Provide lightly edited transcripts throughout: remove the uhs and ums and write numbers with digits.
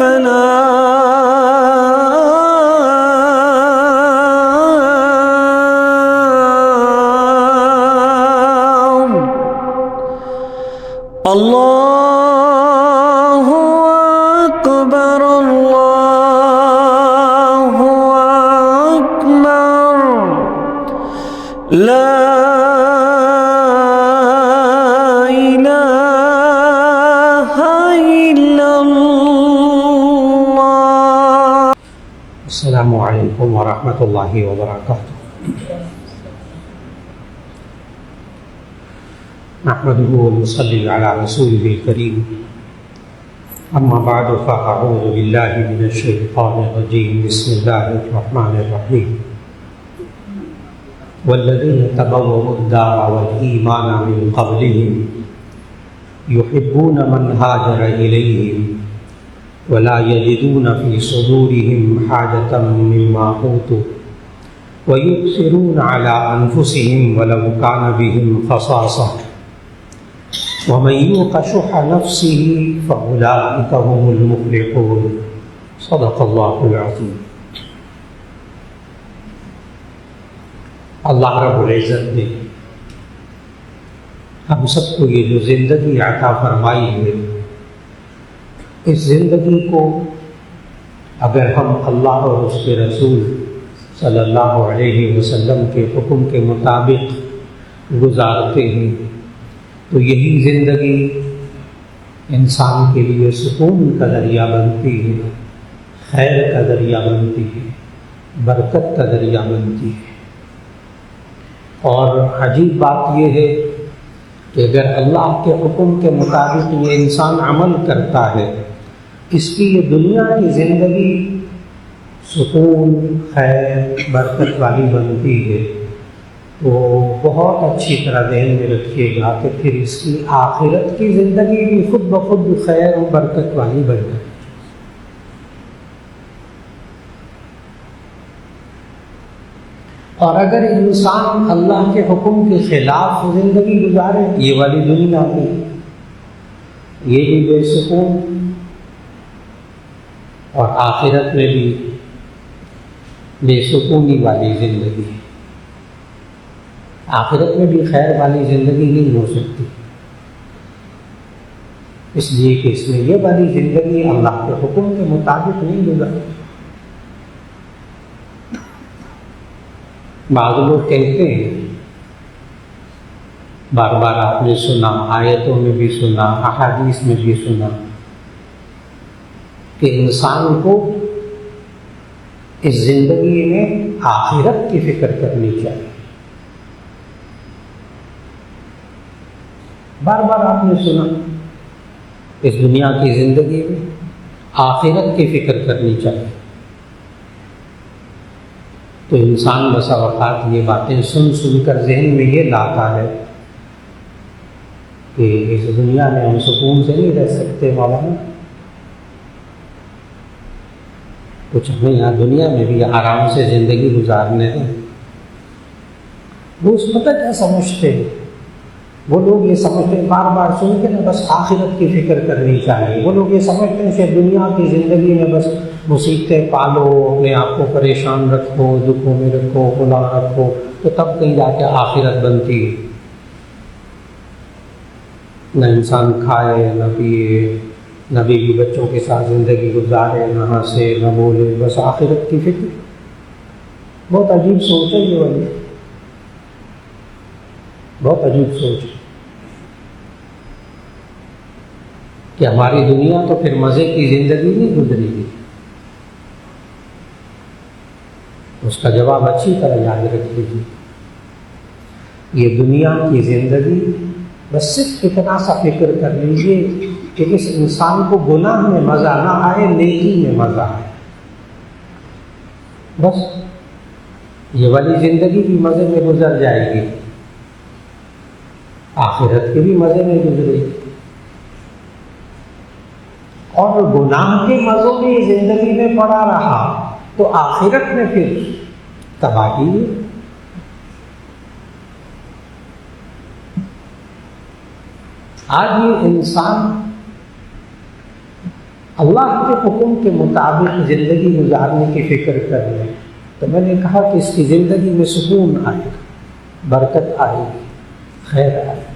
الفلاح اللہ اکبر اللہ اکبر لا الہ الا اللہ۔ السلام علیکم ورحمۃ اللہ وبرکاتہ۔ نحمده ونصلي على رسوله الكريم، اما بعد فاعوذ بالله من الشيطان الرجيم، بسم الله الرحمن الرحيم۔ والذين تبوأوا الدار والإيمان من قبلهم يحبون من هاجر إليهم ولا يجدون في صدورهم حاجة مما أوتوا ويؤثرون على أنفسهم ولو كان بهم خصاصة ومن يوق شح نفسه فأولئك هم المفلحون۔ صدق اللہ العظیم۔ اللہ رب العزت نے ہم سب کو یہ جو زندگی عطا فرمائی ہے، اس زندگی کو اگر ہم اللہ اور اس کے رسول صلی اللہ علیہ وسلم کے حکم کے مطابق گزارتے ہیں تو یہی زندگی انسان کے لیے سکون کا ذریعہ بنتی ہے، خیر کا ذریعہ بنتی ہے، برکت کا ذریعہ بنتی ہے۔ اور عجیب بات یہ ہے کہ اگر اللہ کے حکم کے مطابق یہ انسان عمل کرتا ہے، اس کی یہ دنیا کی زندگی سکون، خیر، برکت والی بنتی ہے، تو بہت اچھی طرح ذہن میں رکھیے گا کہ پھر اس کی آخرت کی زندگی بھی خود بخود خیر و برکت والی بن جائے۔ اور اگر انسان اللہ کے حکم کے خلاف زندگی گزارے، یہ والی دنیا میں یہ بھی بے سکون اور آخرت میں بھی بے سکونی والی زندگی، آخرت میں بھی خیر والی زندگی نہیں ہو سکتی، اس لیے کہ اس میں یہ والی زندگی اللہ کے حکم کے مطابق نہیں گزارتی۔ بعض لوگ کہتے ہیں، بار بار آپ نے سنا، آیتوں میں بھی سنا، احادیث میں بھی سنا، کہ انسان کو اس زندگی میں آخرت کی فکر کرنی چاہیے۔ بار بار آپ نے سنا اس دنیا کی زندگی میں آخرت کی فکر کرنی چاہیے، تو انسان بسا اوقات یہ باتیں سن کر ذہن میں یہ لاتا ہے کہ اس دنیا میں ہم سکون سے نہیں رہ سکتے، مولانا کچھ ہمیں یہاں دنیا میں بھی آرام سے زندگی گزارنے دیں۔ وہ اس پتہ کیا سمجھتے ہیں، وہ لوگ یہ سمجھتے ہیں، بار بار سن کے نا بس آخرت کی فکر کرنی چاہیے۔ وہ لوگ یہ سمجھتے ہیں کہ دنیا کی زندگی میں بس مصیبتیں پالو، اپنے آپ کو پریشان رکھو، دکھوں میں رکھو، غلام رکھو، تو تب کہیں جا کے آخرت بنتی ہے۔ نہ انسان کھائے، نہ پیے، نہ بیوی بچوں کے ساتھ زندگی گزارے، نہ ہنسے، نہ بولے، بس آخرت کی فکر۔ بہت عجیب سوچ ہے یہ والی، بہت عجیب سوچ ہے کہ ہماری دنیا تو پھر مزے کی زندگی نہیں گزرے گی۔ اس کا جواب اچھی طرح یاد رکھ لیجیے، یہ دنیا کی زندگی بس صرف اتنا سا فکر کر لیجیے کہ اس انسان کو گناہ میں مزہ نہ آئے، نیکی میں مزہ آئے۔ بس یہ والی زندگی بھی مزے میں گزر جائے گی، آخرت کے بھی مزے میں گزرے گی، اور گناہ کے مزوں میں زندگی میں پڑا رہا تو آخرت میں پھر تباہی ہے۔ آج یہ انسان اللہ کے حکم کے مطابق زندگی گزارنے کی فکر کر لیں تو میں نے کہا کہ اس کی زندگی میں سکون آئے گا، برکت آئے گی، خیر آئے گی۔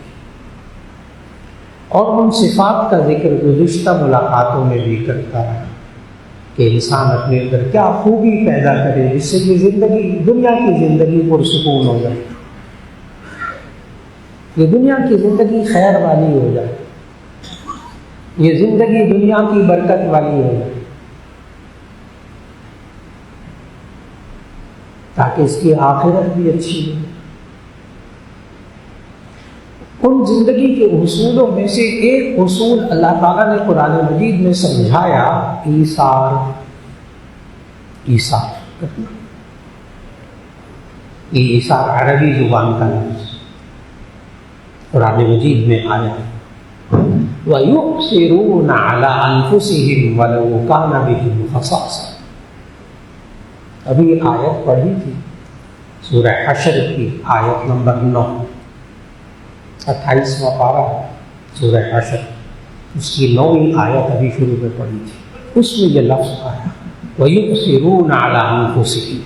اور ان صفات کا ذکر گزشتہ ملاقاتوں میں بھی کرتا ہے کہ انسان اپنے اندر کیا خوبی پیدا کرے جس سے یہ زندگی، دنیا کی زندگی پرسکون ہو جائے، یہ دنیا کی زندگی خیر والی ہو جائے، یہ زندگی دنیا کی برکت والی ہو جائے، تاکہ اس کی آخرت بھی اچھی ہو۔ ان زندگی کے اصولوں میں سے ایک اصول اللہ تعالیٰ نے قرآن مجید میں سمجھایا، ایثار کرنا۔ یہ ایثار عربی زبان کا لفظ قرآن مجید میں آیا، وَيُؤْثِرُونَ عَلَىٰ أَنفُسِهِمْ وَلَوْ كَانَ بِهِمْ خَصَاصَةٌ۔ ابھی آیت پڑھی تھی سورہ حشر کی آیت نمبر 9، 28واں پارہ سورہ حشر، اس کی 9ویں آیت ابھی شروع میں پڑھی تھی، اس میں یہ لفظ آیا وَيُؤْثِرُونَ عَلَىٰ أَنفُسِهِمْ۔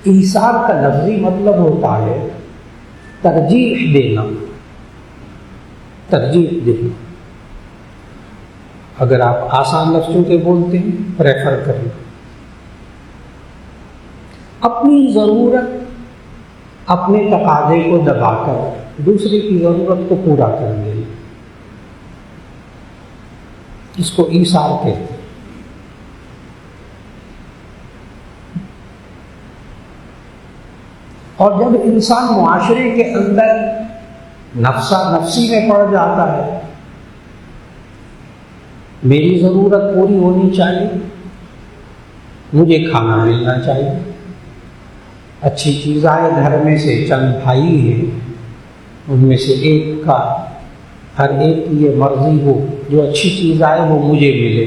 ایثار کا لفظی مطلب ہوتا ہے ترجیح دینا، ترجیح دینا۔ اگر آپ آسان لفظوں کے بولتے ہیں، پریفر کریں، اپنی ضرورت، اپنے تقاضے کو دبا کر دوسرے کی ضرورت کو پورا کر دینا، اس کو ایثار کہتے ہیں۔ اور جب انسان معاشرے کے اندر نفسا نفسی میں پڑ جاتا ہے، میری ضرورت پوری ہونی چاہیے، مجھے کھانا ملنا چاہیے، اچھی چیز آئے، گھر میں سے چند بھائی ہیں، ان میں سے ایک کا، ہر ایک کی یہ مرضی ہو جو اچھی چیز آئے وہ مجھے ملے،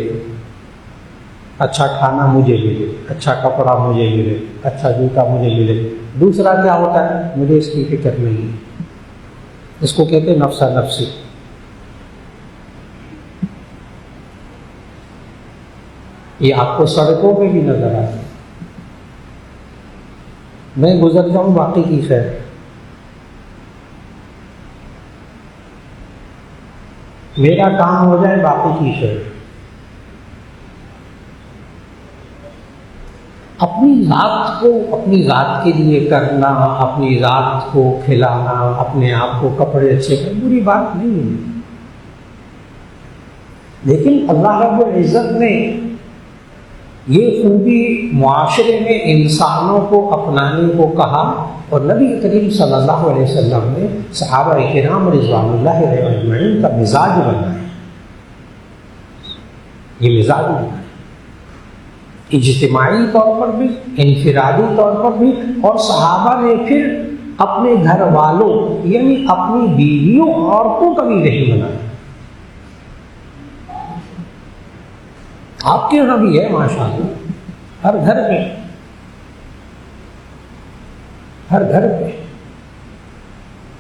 اچھا کھانا مجھے ملے، اچھا کپڑا مجھے ملے، اچھا جوتا مجھے ملے۔ دوسرا کیا ہوتا ہے؟ مجھے اس کی فکر نہیں ہے، اس کو کہتے ہیں نفسا نفسی۔ یہ آپ کو سڑکوں پہ بھی نظر آتا ہے، میں گزر جاؤں باقی کی خیر، میرا کام ہو جائے باقی کی خیر۔ اپنی ذات کو اپنی ذات کے لیے کرنا، اپنی ذات کو کھلانا، اپنے آپ کو کپڑے اچھے کرنا بری بات نہیں ہے، لیکن اللہ رب العزت نے یہ خوبی معاشرے میں انسانوں کو اپنانے کو کہا، اور نبی کریم صلی اللہ علیہ وسلم نے صحابہ کرام رضوان اللہ علیہ اجمعین کا مزاج بنایا، یہ مزاج بنایا، اجتماعی طور پر بھی، انفرادی طور پر بھی، اور صحابہ نے پھر اپنے گھر والوں یعنی اپنی بیویوں، عورتوں کا بھی یہی بنایا۔ آپ کے یہاں بھی ہے ماشاءاللہ، ہر گھر میں، ہر گھر میں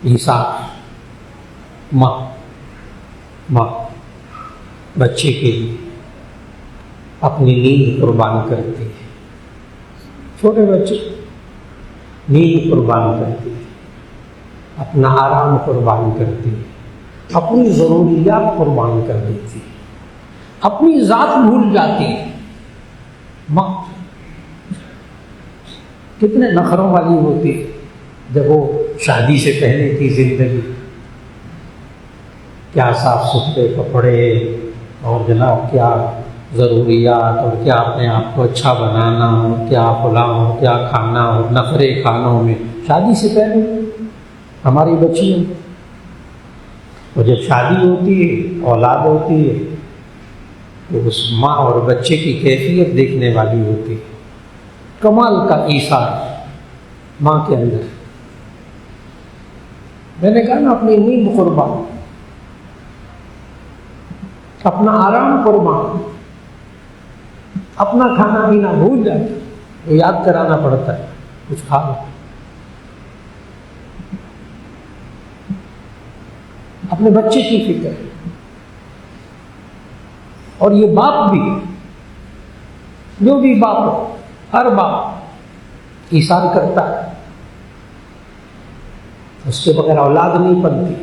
ایثار، ماں بچے کے لیے اپنی نیند قربان کرتی ہے، چھوٹے بچے نیند قربان کرتی ہے، اپنا آرام قربان کرتی ہے، اپنی ضروریات قربان کر دیتی ہے، اپنی ذات بھول جاتی ہے۔ ماں کتنے نخروں والی ہوتی ہے جب وہ شادی سے پہلے کی زندگی، کیا صاف ستھرے کپڑے، اور جناب کیا ضروریات، اور کیا اپنے آپ کو اچھا بنانا، اور کیا فلاں، اور کیا کھانا، اور نخرے کھانوں میں شادی سے پہلے ہماری بچیاں، اور جب شادی ہوتی ہے، اولاد ہوتی ہے، تو اس ماں اور بچے کی کیفیت دیکھنے والی ہوتی ہے۔ کمال کا ایثار ماں کے اندر، میں نے کہا نا، اپنی نیند قربان، اپنا آرام قربان، اپنا کھانا پینا بھول جاتا، وہ یاد کرانا پڑتا ہے کچھ کھا لو، اپنے بچے کی فکر، اور یہ باپ بھی، جو بھی باپ ہو، ہر باپ ایثار کرتا ہے، اس کے بغیر اولاد نہیں پلتی.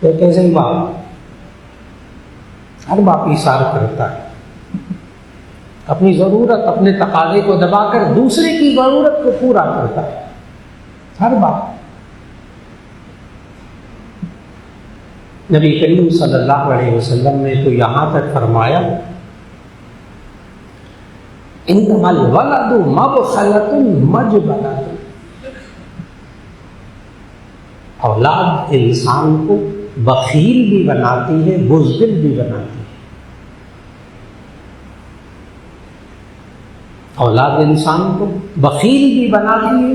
تو کیسے ہی باپ، ہر باپ ایثار کرتا ہے، اپنی ضرورت، اپنے تقاضے کو دبا کر دوسرے کی ضرورت کو پورا کرتا ہے، ہر باپ. نبی کریم صلی اللہ علیہ وسلم نے تو یہاں تک فرمایا انما الولد مبخلۃ مجبلۃ، اولاد انسان کو بخیل بھی بناتی ہے، بزدل بھی بناتی ہے. اولاد انسان کو بخیل بھی بناتی ہے،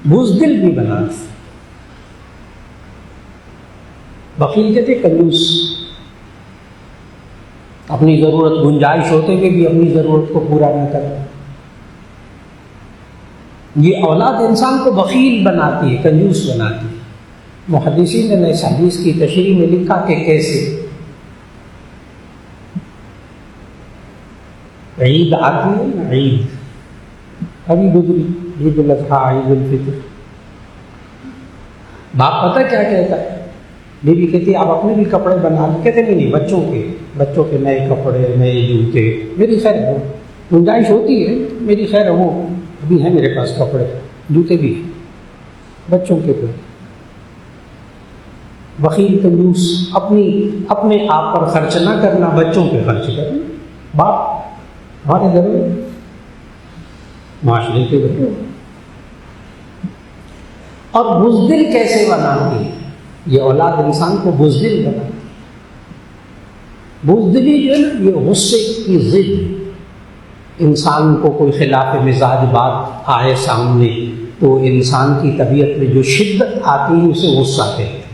بزدل بھی بناتی ہے. بخیل کہتے کنجوس، اپنی ضرورت، گنجائش ہوتے ہوئے بھی اپنی ضرورت کو پورا نہ کرتا. یہ اولاد انسان کو بخیل بناتی ہے، کنجوس بناتی ہے. محدثین نے اس حدیث کی تشریح میں لکھا کہ کیسے. عید آتی ہے نا، عید ابھی گزری، عید الاضحیٰ، عید الفطر. باپ پتہ کیا کہتا ہے؟ بیوی کہتی ہے آپ اپنے بھی کپڑے بنا لیں. کہتے نہیں، بچوں کے نئے کپڑے، نئے جوتے، میری خیر ہو، گنجائش ہوتی ہے، میری خیر ہو، ابھی ہیں میرے پاس کپڑے، جوتے بھی ہیں بچوں کے پہ. بخیل کنجوس، اپنے آپ پر خرچ نہ کرنا، بچوں پہ خرچ کرنا. باپ ہمارے گھر میں معاشرے کے گھر. اور بزدل کیسے بناتی ہے؟ یہ اولاد انسان کو بزدل بناتی. بزدلی جو ہے نا، یہ غصے کی ضد. انسان کو کوئی خلاف مزاج بات آئے سامنے تو انسان کی طبیعت میں جو شدت آتی ہے اسے غصہ کہتے ہیں.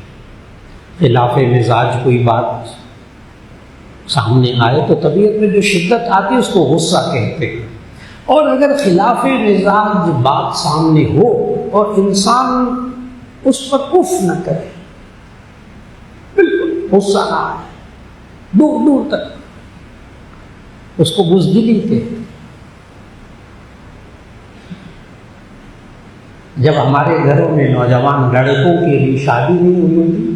خلاف مزاج کوئی بات سامنے آئے تو طبیعت میں جو شدت آتی ہے اس کو غصہ کہتے ہیں. اور اگر خلاف مزاج بات سامنے ہو اور انسان اس پر اف نہ کرے، بالکل غصہ نہ آئے، دور دور تک، اس کو بزدلی کہتے ہیں. جب ہمارے گھروں میں نوجوان لڑکوں کی بھی شادی نہیں ہوئی ہوتی،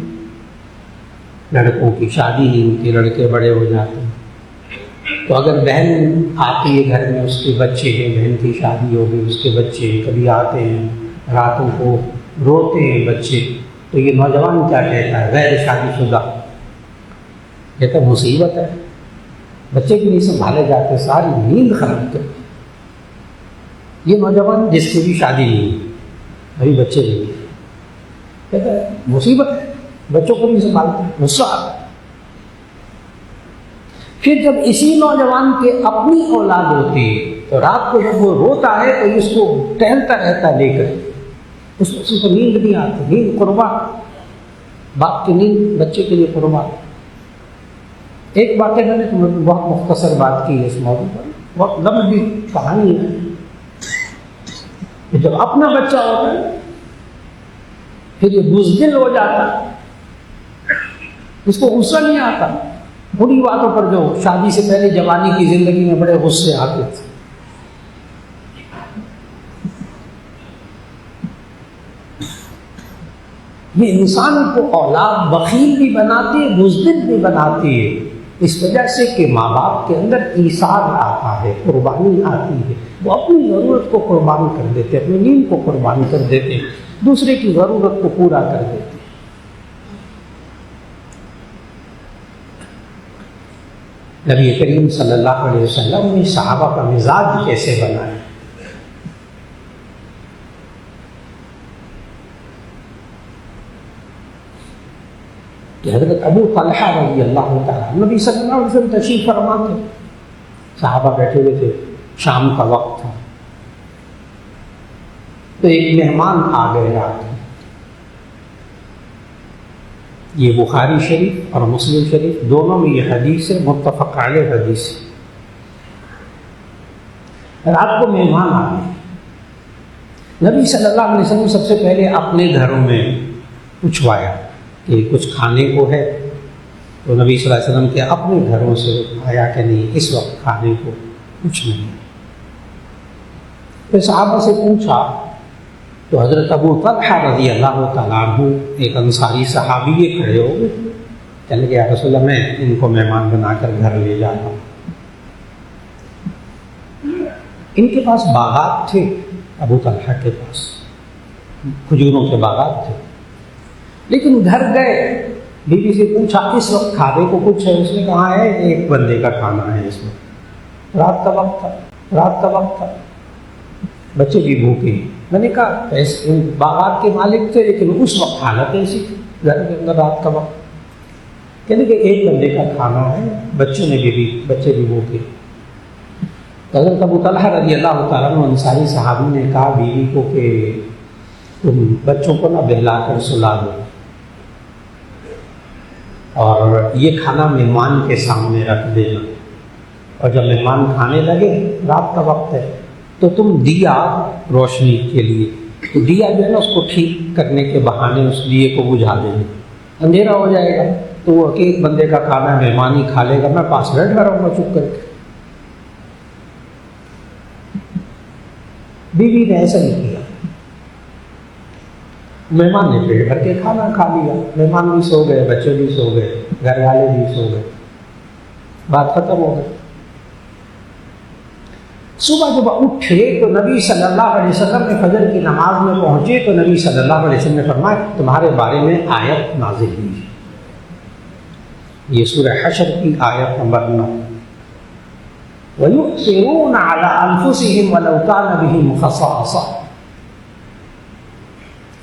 لڑکوں کی شادی نہیں ہوتی، لڑکے بڑے ہو جاتے ہیں، تو اگر بہن آتی ہے گھر میں، اس کے بچے ہیں، بہن کی شادی ہو گئی، اس کے بچے کبھی آتے ہیں، راتوں کو روتے ہیں بچے، تو یہ نوجوان کیا کہتا ہے؟ غیر شادی شدہ کہتا ہے مصیبت ہے، بچے بھی نہیں سنبھالے جاتے، ساری نیند خراب کرتے. یہ نوجوان جس کی بھی شادی نہیں ہے، ابھی بچے نہیں ہیں، کہتا ہے مصیبت ہے، بچوں کو نہیں سنبھالتے، غصہ آتا ہے. پھر جب اسی نوجوان کے اپنی اولاد ہوتی ہے تو رات کو جب وہ روتا ہے تو اس کو ٹہلتا رہتا ہے لے کر، اس کو نیند نہیں آتی. نیند قربان، باپ کی نیند بچے کے لیے قربان. ایک بات ہے، میں نے بہت مختصر بات کی ہے اس موضوع پر، بہت لمبی کہانی ہے. جب اپنا بچہ ہوتا ہے پھر یہ بزدل ہو جاتا ہے، اس کو غصہ نہیں آتا. بری باتوں پر جو شادی سے پہلے جوانی کی زندگی میں بڑے غصے آتے تھے. یہ انسان کو اولاد بخیل بھی بناتی ہے، بزدل بھی بناتی ہے، اس وجہ سے کہ ماں باپ کے اندر ایثار آتا ہے، قربانی آتی ہے. وہ اپنی ضرورت کو قربان کر دیتے، اپنی نیند کو قربان کر دیتے، دوسرے کی ضرورت کو پورا کر دیتے. نبی کریم صلی اللہ علیہ وسلم نے صحابہ کا مزاج کیسے بنایا؟ کہ حضرت ابو طلحہ رضی اللہ تعالیٰ نبی صلی اللہ علیہ وسلم تشریف فرما تھے، صحابہ بیٹھے ہوئے تھے، شام کا وقت تھا، تو ایک مہمان آ گئے رات میں. یہ بخاری شریف اور مسلم شریف دونوں میں یہ حدیث ہے، متفق علیہ حدیث ہے. رات کو مہمان آ گئے. نبی صلی اللہ علیہ وسلم سب سے پہلے اپنے گھروں میں پوچھوایا کہ کچھ کھانے کو ہے. تو نبی صلی اللہ علیہ وسلم کے اپنے گھروں سے آیا کہ نہیں اس وقت کھانے کو کچھ نہیں. پھر صحابہ سے پوچھا تو حضرت ابو طلحہ رضی اللہ تعالیٰ عنہ ایک انصاری صحابی کھڑے ہو گئے. کہنے کہ یا رسول اللہ میں ان کو مہمان بنا کر گھر لے جاتا ہوں. ان کے پاس باغات تھے، ابو طلحہ کے پاس کھجوروں کے باغات تھے، لیکن گھر گئے بی بی سے پوچھا اس وقت کھانے کو کچھ ہے؟ اس نے کہا ہے ایک بندے کا کھانا ہے اس وقت، رات کا وقت تھا، بچے بھی بھوکے. میں نے کہا باغات کے مالک تھے لیکن اس وقت حالت ایسی تھی گھر کے اندر رات کا وقت. کہنے کہ ایک بندے کا کھانا ہے، بچے بھی بھوکے. حضرت ابو طلحہ رضی اللہ تعالیٰ عنہ انصاری صحابی نے کہا بیوی کو کہ تم بچوں کو نہ بہلا کر سلا دو اور یہ کھانا مہمان کے سامنے رکھ دینا، اور جب مہمان کھانے لگے رات کا وقت ہے تو تم دیا روشنی کے لیے، تو دیا جو ہے نا اس کو ٹھیک کرنے کے بہانے اس دیے کو بجھا دینا، اندھیرا ہو جائے گا تو وہ ایک بندے کا کھانا مہمان ہی کھا لے گا، میں پاس بیٹھ رہا ہوں گا چپ کر کے. بیوی نے ایسا ہی کیا، مہمان نے پیٹ بھر کے کھانا کھا لیا، مہمان بھی سو گئے، بچے بھی سو گئے، گھر والے بھی سو گئے، بات ختم ہو گئی. صبح جب اٹھے تو نبی صلی اللہ علیہ وسلم نے فجر کی نماز میں پہنچے تو نبی صلی اللہ علیہ وسلم نے فرمایا تمہارے بارے میں آیت نازل ہوئی ہے. یہ سورہ حشر کی آیت نمبر 9. وَيُؤْثِرُونَ عَلَىٰ أَنفُسِهِمْ وَلَوْ كَانَ بِهِمْ خَصَاصَةٌ.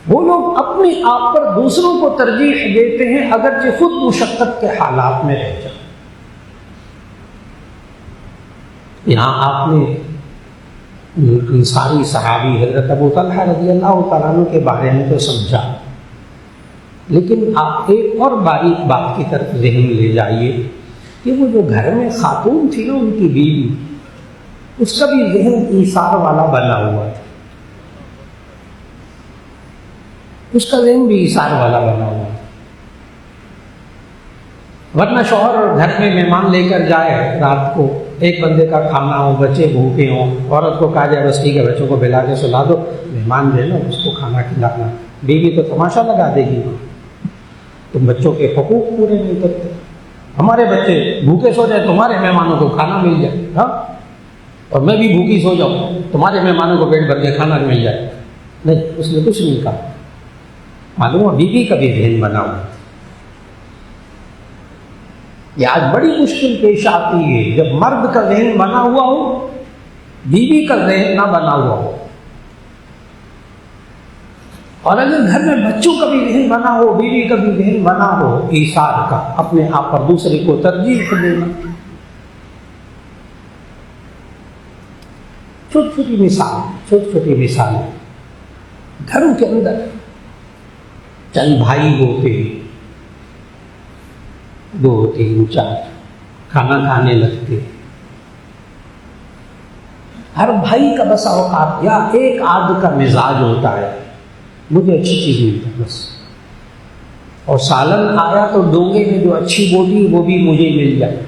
وہ لوگ اپنے آپ پر دوسروں کو ترجیح دیتے ہیں اگرچہ خود مشقت کے حالات میں رہ جائیں. یہاں آپ نے انصاری صحابی حضرت ابو طلحہ رضی اللہ تعالیٰ عنہ کے بارے میں تو سمجھا، لیکن آپ ایک اور باریک بات کی طرف ذہن لے جائیے کہ وہ جو گھر میں خاتون تھی نا ان کی بیوی، اس کا بھی ذہن ایثار والا بنا ہوا تھا، اس کا ذہن بھی ایثار والا بنا ہوا تھا. ورنہ شوہر گھر میں مہمان لے کر جائے رات کو، ایک بندے کا کھانا ہو، بچے بھوکے ہوں، عورت کو کہا جائے بس ٹھیک ہے بچوں کو بلا کے سلا دو، مہمان جو ہے نا اس کو کھانا کھلانا، بیوی تو تماشا لگا دے گی، تم بچوں کے حقوق پورے نہیں کرتے، ہمارے بچے بھوکے سو جائے تمہارے مہمانوں کو کھانا مل جائے، ہاں، اور میں بھی بھوکی سو جاؤں تمہارے مہمانوں کو پیٹ بھر کے کھانا مل جائے. نہیں، اس نے کچھ نہیں کہا. معلوم ہے بیوی کا بھی ذہن بنا ہوا. یہ آج بڑی مشکل پیش آتی ہے جب مرد کا ذہن بنا ہوا ہو، بیوی کا ذہن نہ بنا ہوا ہو. اور اگر گھر میں بچوں کا بھی ذہن بنا ہو، بیوی کا بھی ذہن بنا ہو ایثار کا، اپنے آپ پر دوسرے کو ترجیح دینا. چھوٹی مثالیں گھروں کے اندر چند بھائی ہوتے، 2 3 4 کھانا کھانے لگتے، ہر بھائی کا بس اوقات یا ایک آدھ کا مزاج ہوتا ہے مجھے اچھی چیز ملتی بس، اور سالن آیا تو ڈونگے میں جو اچھی بوٹی وہ بھی مجھے مل جائے.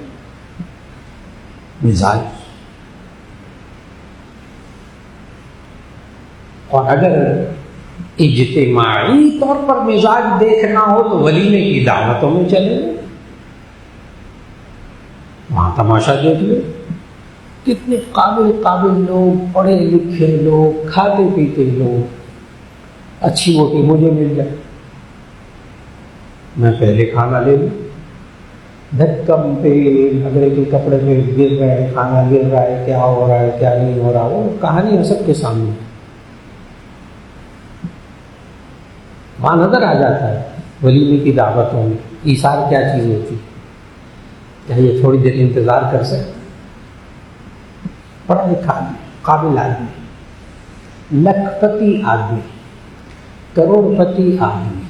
مزاج. اور اگر اجتماعی طور پر مزاج دیکھنا ہو تو ولیمے کی دعوتوں میں چلے گئے، وہاں تماشا دیکھ لو، کتنے قابل لوگ، پڑھے لکھے لوگ، کھاتے پیتے لوگ، اچھی بوٹی مجھے مل جائے، میں پہلے کھانا لے لوں. دھکم پہ اگلے کے کپڑے پہ گر رہا ہے، کھانا گر رہا ہے، کیا ہو رہا ہے کیا نہیں ہو رہا، وہ کہانی ہے سب کے سامنے. وہاں نظر آ جاتا ہے ولیمے کی دعوتوں میں ایثار کیا چیز ہوتی ہے. کیا یہ تھوڑی دیر انتظار کر سکتے؟ پڑھا لکھا آدمی، قابل آدمی، لکھ پتی آدمی، کروڑ پتی آدمی.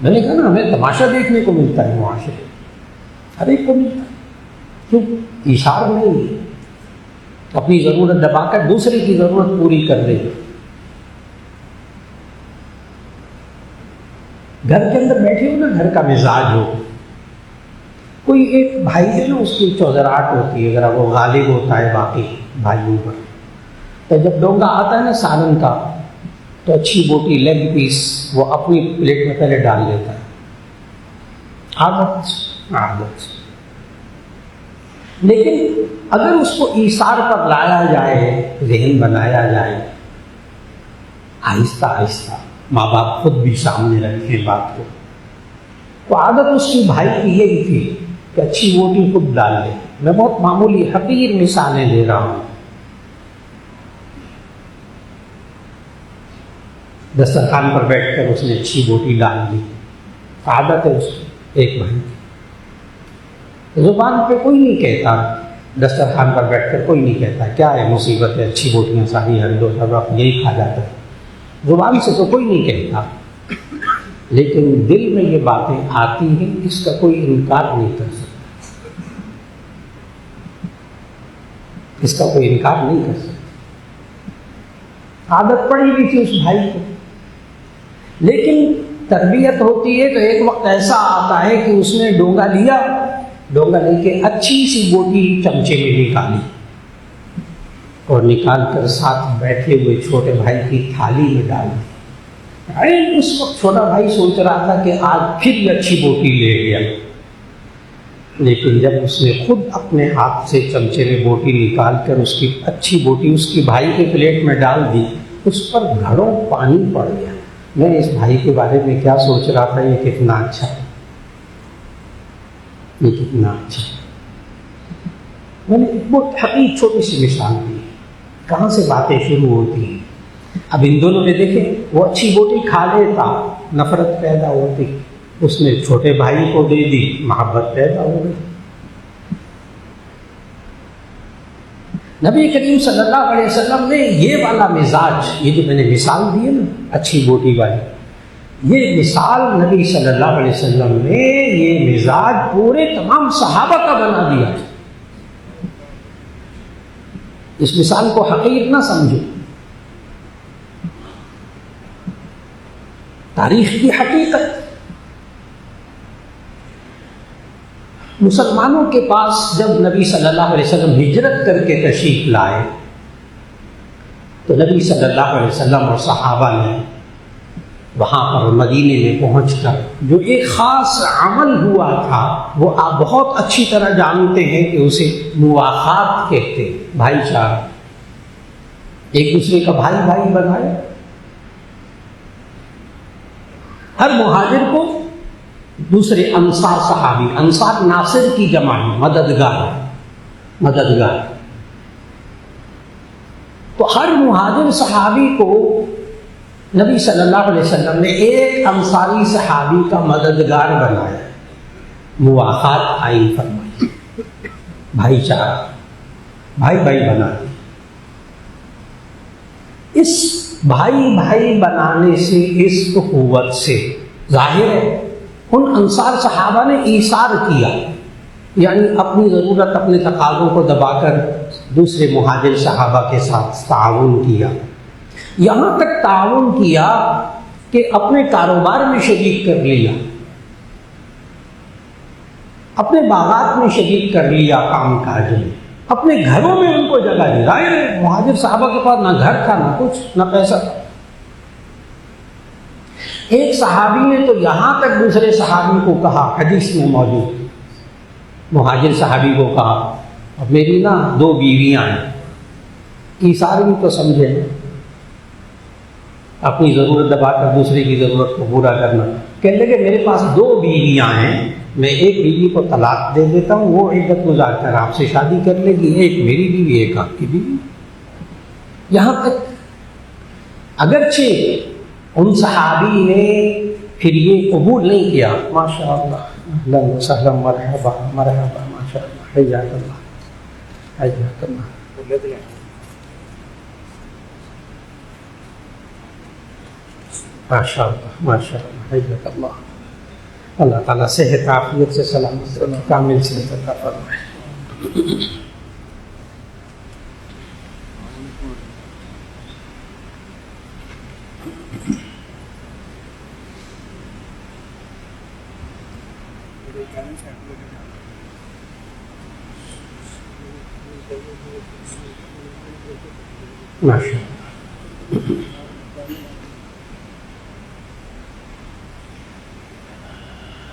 میں نے کہا نا ہمیں تماشا دیکھنے کو ملتا ہے معاشرے، ہر ایک کو ملتا ہے. کیوں؟ ایثار نہیں ہے، اپنی ضرورت دبا کر دوسرے کی ضرورت پوری کر دے. گھر کے اندر بیٹھے ہو نا، گھر کا مزاج ہو، کوئی ایک بھائی ہے نا، اس کی چودراہٹ ہوتی ہے، ذرا وہ غالب ہوتا ہے باقی بھائیوں پر، تو جب ڈونگا آتا ہے نا سالن کا، تو اچھی بوٹی لیگ پیس وہ اپنی پلیٹ میں پہلے ڈال لیتا ہے، عادت۔ لیکن اگر اس کو ایثار پر لایا جائے، ذہن بنایا جائے، آہستہ آہستہ، ماں باپ خود بھی سامنے رکھیں بات کو، تو عادت اس کی بھائی کی یہی تھی کہ اچھی بوٹی خود ڈال لے۔ میں بہت معمولی حقیر مثالیں دے رہا ہوں۔ دسترخوان پر بیٹھ کر اس نے اچھی بوٹی ڈال دی، عادت ہے اس کی، ایک بھائی کی، زبان پہ کوئی نہیں کہتا، دسترخوان پر بیٹھ کر کوئی نہیں کہتا کیا ہے مصیبت ہے، اچھی بوٹیاں ساری ہر دو سب یہی کھا جاتا ہے، زبان سے تو کوئی نہیں کہتا، لیکن دل میں یہ باتیں آتی ہیں، اس کا کوئی انکار نہیں کر سکتا، اس کا کوئی انکار نہیں کر سکتا۔ عادت پڑی ہوئی تھی اس بھائی کو، لیکن تربیت ہوتی ہے تو ایک وقت ایسا آتا ہے کہ اس نے ڈونگا لیا، ڈونگا لے کے اچھی سی بوٹی چمچے میں نکالی اور نکال کر ساتھ بیٹھے ہوئے چھوٹے بھائی کی تھالی میں ڈال دی۔ اس وقت چھوٹا بھائی سوچ رہا تھا کہ آج پھر یہ اچھی بوٹی لے گیا، لیکن جب اس نے خود اپنے ہاتھ سے چمچے میں بوٹی نکال کر اس کی اچھی بوٹی اس کی بھائی کے پلیٹ میں ڈال دی، اس پر گھڑوں پانی پڑ گیا۔ میں اس بھائی کے بارے میں کیا سوچ رہا تھا، یہ کتنا اچھا ہے، یہ کتنا اچھا ہے۔ میں نے بہت حقیقی چھوٹی سی مثال دی، کہاں سے باتیں شروع ہوتی ہیں۔ اب ان دونوں نے دیکھیں، وہ اچھی بوٹی کھا لیتا، نفرت پیدا ہوتی، اس نے چھوٹے بھائی کو دے دی، محبت پیدا ہو گئی۔ نبی کریم صلی اللہ علیہ وسلم نے یہ والا مزاج، یہ جو میں نے مثال دی ہے نا اچھی بوٹی والی، یہ مثال نبی صلی اللہ علیہ وسلم نے یہ مزاج پورے تمام صحابہ کا بنا دیا۔ اس مثال کو حقیر نہ سمجھو، تاریخ کی حقیقت۔ مسلمانوں کے پاس جب نبی صلی اللہ علیہ وسلم ہجرت کر کے تشریف لائے تو نبی صلی اللہ علیہ وسلم اور صحابہ نے وہاں پر مدینے میں پہنچ کر جو ایک خاص عمل ہوا تھا، وہ آپ بہت اچھی طرح جانتے ہیں کہ اسے مواخات کہتے ہیں، بھائی چارہ، ایک دوسرے کا بھائی بھائی بنایا۔ ہر مہاجر کو دوسرے انصار صحابی، انصار ناصر کی جمع ہے، مددگار، تو ہر مہاجر صحابی کو نبی صلی اللہ علیہ وسلم نے ایک انصاری صحابی کا مددگار بنایا، مواخات قائم فرمائی، بھائی چارہ، بھائی بھائی بنا دی۔ اس بھائی بھائی بنانے سے، اس قوت سے ظاہر ہے ان انصار صحابہ نے ایثار کیا، یعنی اپنی ضرورت، اپنے تقاضوں کو دبا کر دوسرے مہاجر صحابہ کے ساتھ تعاون کیا، یہاں تک تعاون کیا کہ اپنے کاروبار میں شریک کر لیا، اپنے باغات میں شریک کر لیا، کام کاج میں، اپنے گھروں میں ان کو جگہ دی۔ ظاہر ہے مہاجر صحابہ کے پاس نہ گھر تھا، نہ کچھ، نہ پیسہ تھا۔ ایک صحابی نے تو یہاں تک دوسرے صحابی کو کہا، حدیث میں موجود، مہاجر صحابی کو کہا، اب میری نا 2 بیویاں ہیں، ایثار بھی تو سمجھے، اپنی ضرورت دبا کر دوسرے کی ضرورت کو پورا کرنا۔ کہنے لگے میرے پاس 2 بیویاں ہیں، میں ایک بیوی کو طلاق دے دیتا ہوں، وہ عدت گزار کر آپ سے شادی کر لے گی، ایک میری بیوی، ایک آپ کی بیوی۔ یہاں تک اگرچہ ان صحابی نے پھر یہ قبول نہیں کیا، ماشاء اللہ، اہلا وسہلا، مرحبا مرحبا، ماشاء اللہ، حیاک اللہ، حیاک اللہ، ماشاء اللہ، ماشاء اللہ، حیاک اللہ۔ اللہ تعالیٰ صحت عافیت سے سلامت رکھے، کامل صحت عطا فرمائے۔ ماشاء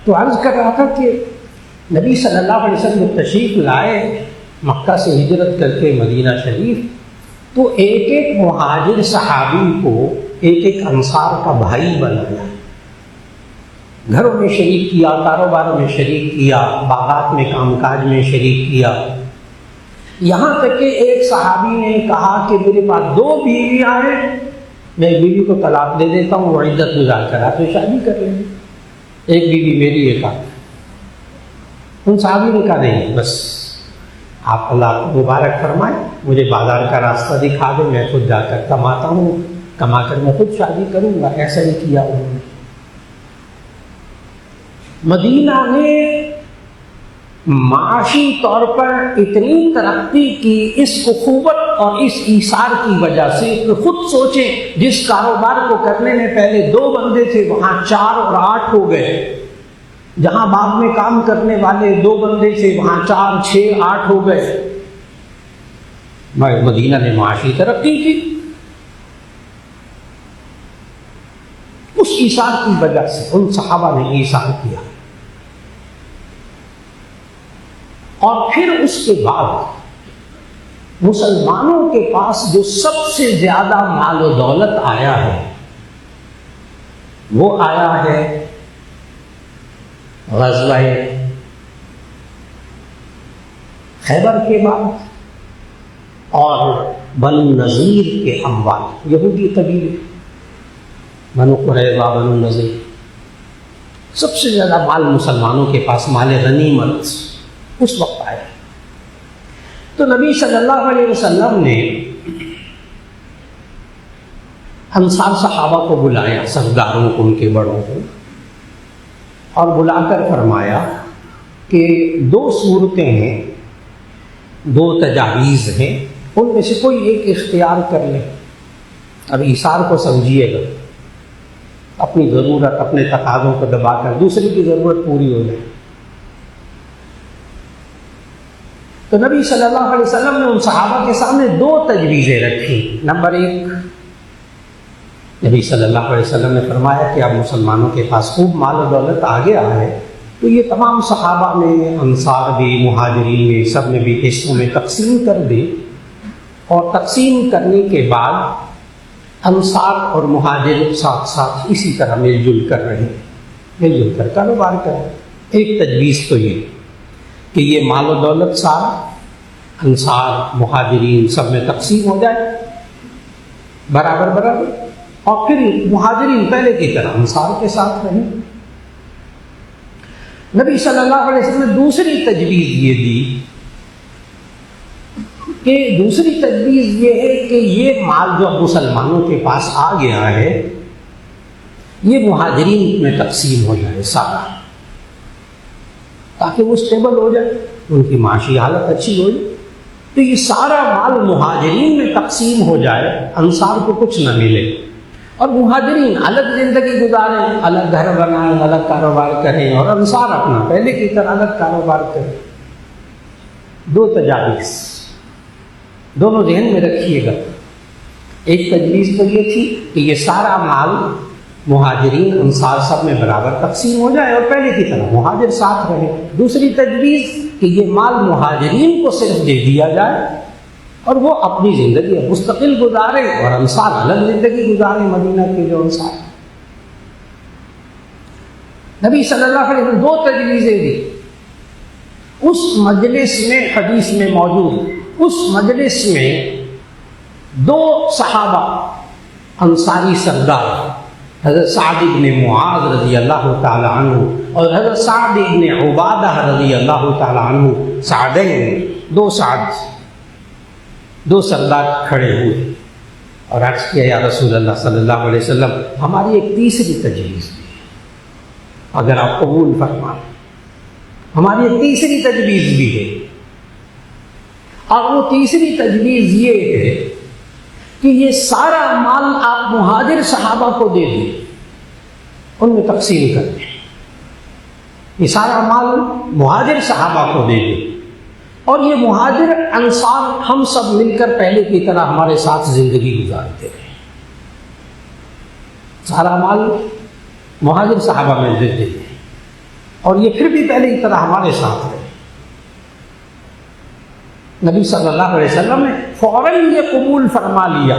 تو عرض کر رہا تھا کہ نبی صلی اللہ علیہ وسلم تشریف لائے مکہ سے ہجرت کر کے مدینہ شریف، تو ایک ایک مہاجر صحابی کو ایک ایک انصار کا بھائی بنایا، گھروں میں شریک کیا، کاروباروں میں شریک کیا، باغات میں کام کاج میں شریک کیا، یہاں تک کہ ایک صحابی نے کہا کہ میرے پاس 2 بیویاں ہیں، میں ایک بیوی کو طلاق دے دیتا ہوں، وہ عدت گزار کر آپ سے شادی کر لیں گے، ایک بیوی میری ایک آپ۔ ان صحابی نے کہا نہیں، بس آپ اللہ کو مبارک فرمائیں، مجھے بازار کا راستہ دکھا دیں، میں خود جا کر کماتا ہوں، کما کر میں خود شادی کروں گا۔ ایسا ہی کیا انہوں نے۔ مدینہ نے معاشی طور پر اتنی ترقی کی اس اخوت اور اس ایثار کی وجہ سے کہ خود سوچیں، جس کاروبار کو کرنے میں پہلے 2 بندے تھے وہاں 4 اور 8 ہو گئے، جہاں باغ میں کام کرنے والے 2 بندے تھے وہاں 4 6 8 ہو گئے۔ بھائی مدینہ نے معاشی ترقی کی اس ایثار کی وجہ سے، ان صحابہ نے ایثار کیا۔ اور پھر اس کے بعد مسلمانوں کے پاس جو سب سے زیادہ مال و دولت آیا ہے وہ آیا ہے غزوہ خیبر کے بعد اور بنو نذیر کے اموال، یہودی قبیلے بنو قریظہ، بنو نذیر، سب سے زیادہ مال مسلمانوں کے پاس مال غنیمت اس وقت آیا۔ تو نبی صلی اللہ علیہ وسلم نے انصار صحابہ کو بلایا، سرداروں کو، ان کے بڑوں کو، اور بلا کر فرمایا کہ 2 صورتیں ہیں، 2 تجاویز ہیں، ان میں سے کوئی ایک اختیار کر لیں۔ اب ایثار کو سمجھیے گا، اپنی ضرورت، اپنے تقاضوں کو دبا کر دوسری کی ضرورت پوری ہو جائے۔ تو نبی صلی اللہ علیہ وسلم نے ان صحابہ کے سامنے 2 تجویزیں رکھی۔ نمبر 1، نبی صلی اللہ علیہ وسلم نے فرمایا کہ اب مسلمانوں کے پاس خوب مال و دولت آ گیا ہے، تو یہ تمام صحابہ میں، انصار بھی، مہاجرین میں، سب میں بھی حصوں میں تقسیم کر دے، اور تقسیم کرنے کے بعد انصار اور مہاجر ساتھ ساتھ اسی طرح مل جل کر رہیں، مل جل کر کاروبار کریں۔ ایک تجویز تو یہ کہ یہ مال و دولت سارا انصار، مہاجرین سب میں تقسیم ہو جائے برابر برابر، اور پھر مہاجرین پہلے کی طرح انصار کے ساتھ رہیں۔ نبی صلی اللہ علیہ وسلم نے دوسری تجویز یہ دی کہ دوسری تجویز یہ ہے کہ یہ مال جو مسلمانوں کے پاس آ گیا ہے یہ مہاجرین میں تقسیم ہو جائے سارا، تاکہ وہ اسٹیبل ہو جائے، ان کی معاشی حالت اچھی ہو جائے۔ تو یہ سارا مال مہاجرین میں تقسیم ہو جائے، انصار کو کچھ نہ ملے، اور مہاجرین الگ زندگی گزاریں، الگ گھر بنائیں، الگ کاروبار کریں، اور انصار اپنا پہلے کی طرح الگ کاروبار کریں۔ 2 تجاویز دونوں ذہن میں رکھیے گا۔ ایک تجویز تو یہ تھی کہ یہ سارا مال مہاجرین انصار سب میں برابر تقسیم ہو جائے اور پہلے کی طرح مہاجر ساتھ رہے۔ دوسری تجویز کہ یہ مال مہاجرین کو صرف دے دیا جائے اور وہ اپنی زندگی مستقل گزارے اور انصار الگ زندگی گزارے، مدینہ کے جو انصار۔ نبی صلی اللہ علیہ وسلم 2 تجویزیں دی۔ اس مجلس میں، حدیث میں موجود اس مجلس میں 2 صحابہ انصاری سردار، حضرت سعد بن معاذ رضی اللہ تعالی عنہ اور حضرت سعد بن عبادہ رضی اللہ تعالی عنہ، سعدین، 2 سعد، 2 سردار کھڑے ہوئے اور عرض کیا یا رسول اللہ صلی اللہ علیہ وسلم، ہماری ایک تیسری تجویز بھی ہے، اگر آپ قبول فرمائیں، ہماری ایک تیسری تجویز بھی ہے، اور وہ تیسری تجویز یہ ہے کہ یہ سارا مال آپ مہاجر صحابہ کو دے دیں، ان میں تقسیم کر دیں۔ یہ سارا مال مہاجر صحابہ کو دے دے، اور یہ مہاجر انصار ہم سب مل کر پہلے کی طرح ہمارے ساتھ زندگی گزارتے رہے، سارا مال مہاجر صحابہ میں دے دے اور یہ پھر بھی پہلے کی طرح ہمارے ساتھ رہے۔ نبی صلی اللہ علیہ وسلم نے فوراً یہ قبول فرما لیا۔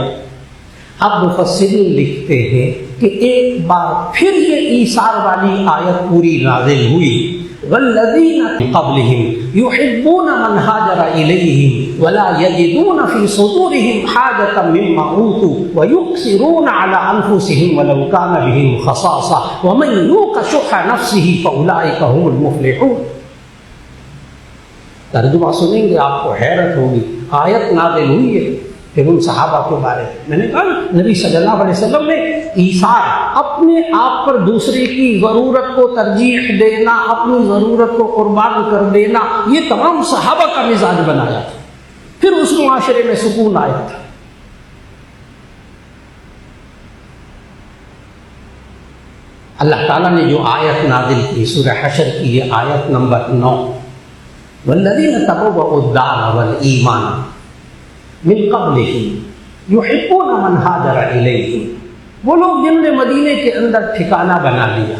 اب مفسرین لکھتے ہیں کہ ایک بار پھر یہ ایثار والی آیت پوری نازل ہوئی، والذین من قبلہم یحبون من ہاجر الیہم ولا یجدون فی صدورہم حاجۃ مما اوتوا ویؤثرون علی انفسہم ولو کان بہم خصاصۃ ومن یوق شح نفسہ فاولئک هم المفلحون۔ ترجمہ سنیں گے آپ کو حیرت ہوگی، آیت نازل ہوئی ہے پھر ان صحابہ کے بارے میں نے کہا نبی صلی اللہ علیہ وسلم نے ایثار، اپنے آپ پر دوسرے کی ضرورت کو ترجیح دینا، اپنی ضرورت کو قربان کر دینا، یہ تمام صحابہ کا مزاج بنایا تھا، پھر اس معاشرے میں سکون آیا تھا۔ اللہ تعالیٰ نے جو آیت نازل کی سورہ حشر کی، یہ آیت نمبر 9، والذین تبوؤوا الدار والایمان من قبلہم یحبون من ہاجر الیہم، وہ لوگ جن نے مدینے کے اندر ٹھکانہ بنا لیا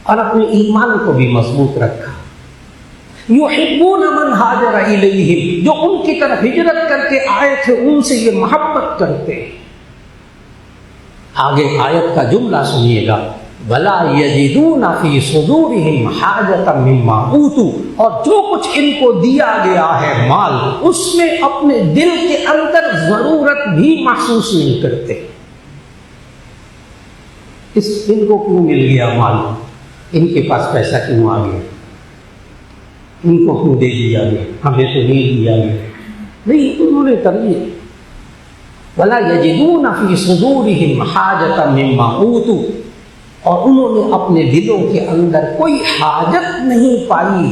اور اپنے ایمان کو بھی مضبوط رکھا، یحبون من ہاجر الیہم، جو ان کی طرف ہجرت کر کے آئے تھے ان سے یہ محبت کرتے ہیں۔ آگے آیت کا جملہ سنیے گا، ولا یجدون فی صدورہم حاجۃ مما اوتوا، اور جو کچھ ان کو دیا گیا ہے مال، اس میں اپنے دل کے اندر ضرورت بھی محسوس نہیں کرتے۔ ان کو کیوں مل گیا مال، ان کے پاس پیسہ کیوں آ گیا، ان کو کیوں دے دیا گیا، ہمیں تو نہیں دیا گیا، نہیں، انہوں نے ترجیح ولا یجدون فی صدورہم حاجۃ مما اوتوا، اور انہوں نے اپنے دلوں کے اندر کوئی حاجت نہیں پائی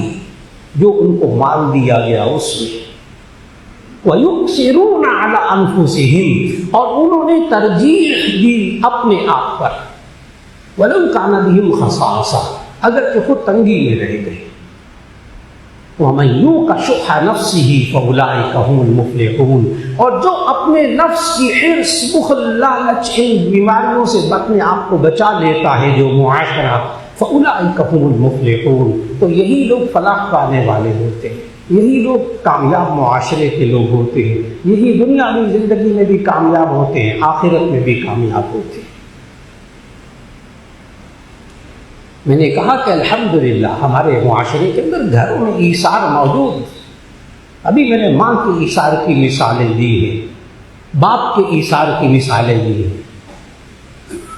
جو ان کو مال دیا گیا اس میں، وَيُؤْثِرُونَ عَلَىٰ أَنفُسِهِمْ، اور انہوں نے ترجیح دی اپنے آپ پر، وَلَوْ كَانَ بِهِمْ خَصَاصَةٌ، اگر کہ خود تنگی میں رہ گئے، وَمَن يُوقَ شُحَّ نَفْسِهِ فَأُولَٰئِكَ هُمُ الْمُفْلِحُونَ، اور جو اپنے نفس کی حرص، بخل، لالچ، ان بیماریوں سے اپنے آپ کو بچا لیتا ہے جو معاشرہ، فَأُولَٰئِكَ هُمُ الْمُفْلِحُونَ، تو یہی لوگ فلاح پانے والے ہوتے ہیں، یہی لوگ کامیاب معاشرے کے لوگ ہوتے ہیں، یہی دنیاوی زندگی میں بھی کامیاب ہوتے ہیں، آخرت میں بھی کامیاب ہوتے ہیں۔ میں نے کہا کہ الحمدللہ ہمارے معاشرے کے اندر گھروں میں ایثار موجود، ابھی میں نے ماں کی ایثار کی مثالیں دی ہیں، باپ کے ایثار کی مثالیں دی ہیں،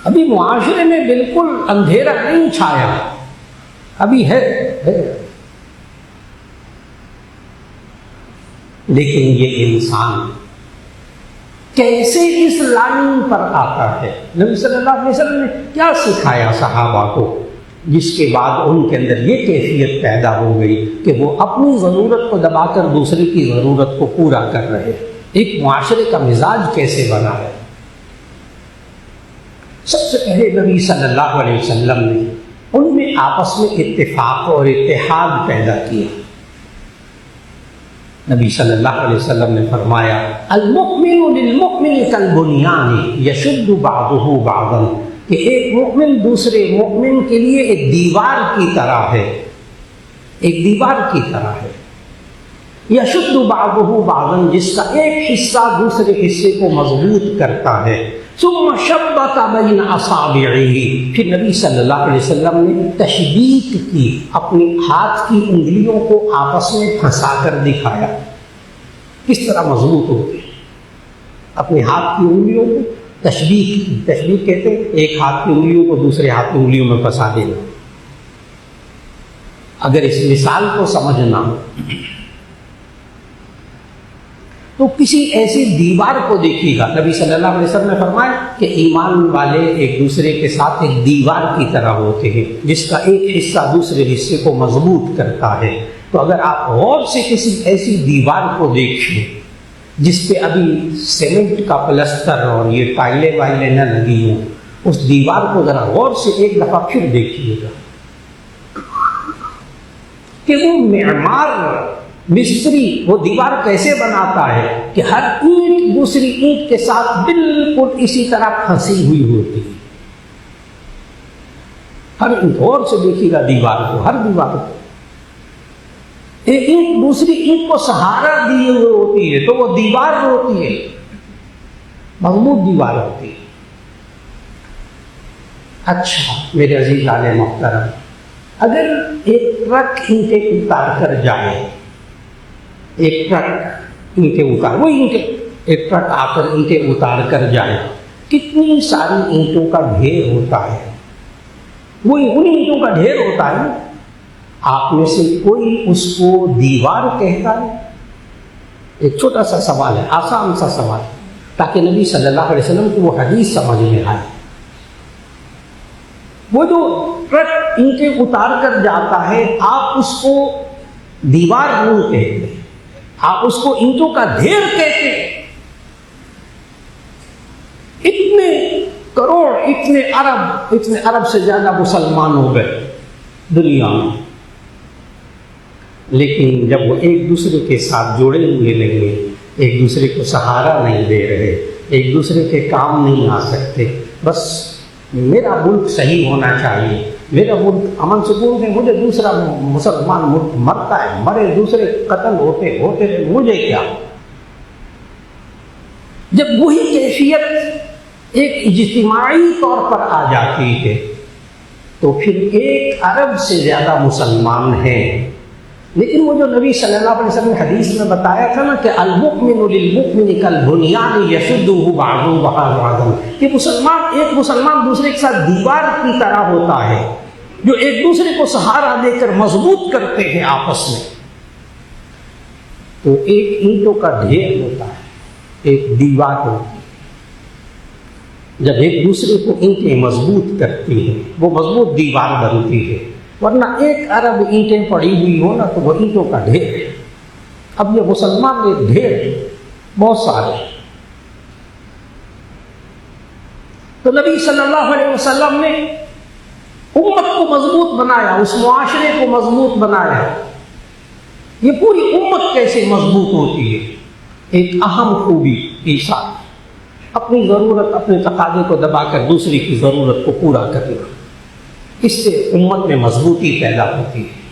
ابھی معاشرے میں بالکل اندھیرا نہیں چھایا، ابھی ہے، لیکن یہ انسان کیسے اس لائن پر آتا ہے؟ نبی صلی اللہ علیہ وسلم نے کیا سکھایا صحابہ کو، جس کے بعد ان کے اندر یہ کیفیت پیدا ہو گئی کہ وہ اپنی ضرورت کو دبا کر دوسرے کی ضرورت کو پورا کر رہے ہیں؟ ایک معاشرے کا مزاج کیسے بنا ہے؟ سب سے پہلے نبی صلی اللہ علیہ وسلم نے ان میں آپس میں اتفاق اور اتحاد پیدا کیا۔ نبی صلی اللہ علیہ وسلم نے فرمایا، المؤمن للمؤمن کالبنیان یشد بعضہ بعضا، کہ ایک مؤمن دوسرے مؤمن کے لیے ایک دیوار کی طرح ہے، ایک دیوار کی طرح ہے، یشد بعضہ بعضا، جس کا ایک حصہ دوسرے حصے کو مضبوط کرتا ہے، ثم شبک بین اصابعہ، پھر نبی صلی اللہ علیہ وسلم نے تشبیک کی، اپنی ہاتھ کی انگلیوں کو آپس میں پھنسا کر دکھایا کس طرح مضبوط ہوتے ہیں، اپنے ہاتھ کی انگلیوں کو تشبیک کی، تشبیک کہتے ہیں ایک ہاتھ کی انگلیوں کو دوسرے ہاتھ کی انگلیوں میں پھنسا دینا۔ اگر اس مثال کو سمجھنا تو کسی ایسی دیوار کو دیکھیے گا، نبی صلی اللہ علیہ وسلم نے فرمایا کہ ایمان والے ایک دوسرے کے ساتھ ایک دیوار کی طرح ہوتے ہیں، جس کا ایک حصہ دوسرے حصے کو مضبوط کرتا ہے۔ تو اگر آپ غور سے کسی ایسی دیوار کو دیکھیں جس پہ ابھی سیمنٹ کا پلستر اور یہ ٹائلیں وائلیں نہ لگی ہوں، اس دیوار کو ذرا غور سے ایک دفعہ پھر دیکھیے گا کہ وہ معمار مستری وہ دیوار کیسے بناتا ہے کہ ہر اینٹ دوسری اینٹ کے ساتھ بالکل اسی طرح پھنسی ہوئی ہوتی ہے. ہر غور سے دیکھیے گا دیوار کو، ہر دیوار کو ایک اینٹ دوسری اینٹ کو سہارا دیے ہوئے ہوتی ہے، تو وہ دیوار ہوتی ہے، مضبوط دیوار ہوتی ہے. اچھا میرے عزیز عالم محترم، اگر ایک ٹرک اینٹیں اتار کر جائے، ایک ٹرک اینٹیں اتار وہ اینٹیں ایک ٹرک آ کر اینٹیں اتار کر جائے، کتنی ساری اینٹوں کا ڈھیر ہوتا ہے، وہ ان اینٹوں کا ڈھیر ہوتا ہے. آپ میں سے کوئی اس کو دیوار کہتا ہے؟ ایک چھوٹا سا سوال ہے، آسان سا سوال، تاکہ نبی صلی اللہ علیہ وسلم کی وہ حدیث سمجھ میں آئے. وہ جو ٹرک اینٹیں اتار کر جاتا ہے، آپ اس کو دیوار نہیں کہتے، آپ اس کو اینٹوں کا ڈھیر کہتے. اتنے کروڑ، اتنے ارب سے زیادہ مسلمان ہو گئے دنیا میں، لیکن جب وہ ایک دوسرے کے ساتھ جوڑے ہوئے نہیں ہیں، ایک دوسرے کو سہارا نہیں دے رہے، ایک دوسرے کے کام نہیں آ سکتے، بس میرا ملک صحیح ہونا چاہیے، میرا ملک امن سکون ہے، مجھے دوسرا مسلمان ملک مرتا ہے، مرے دوسرے قتل ہوتے رہے، مجھے کیا. جب وہی کیفیت ایک اجتماعی طور پر آ جاتی ہے تو پھر 1 ارب سے زیادہ مسلمان ہیں. لیکن وہ جو نبی صلی اللہ علیہ وسلم نے حدیث میں بتایا تھا نا کہ المؤمن للمؤمن کالبنیان یشدہ بعضہ بعضا، کہ ایک مسلمان دوسرے کے ساتھ دیوار کی طرح ہوتا ہے جو ایک دوسرے کو سہارا دے کر مضبوط کرتے ہیں آپس میں. تو ایک اینٹوں کا ڈھیر ہوتا ہے، ایک دیوار ہوتی ہے. جب ایک دوسرے کو اینٹیں مضبوط کرتی ہیں وہ مضبوط دیوار بنتی ہے، ورنہ 1 ارب اینٹیں پڑی ہوئی ہو نا تو وہ اینٹوں کا ڈھیر ہے. اب یہ مسلمان ایک ڈھیر ہے، بہت سارے. تو نبی صلی اللہ علیہ وسلم نے امت کو مضبوط بنایا، اس معاشرے کو مضبوط بنایا. یہ پوری امت کیسے مضبوط ہوتی ہے؟ ایک اہم خوبی کے ساتھ اپنی ضرورت، اپنے تقاضے کو دبا کر دوسری کی ضرورت کو پورا کرنا. اس سے امت میں مضبوطی پیدا ہوتی ہے.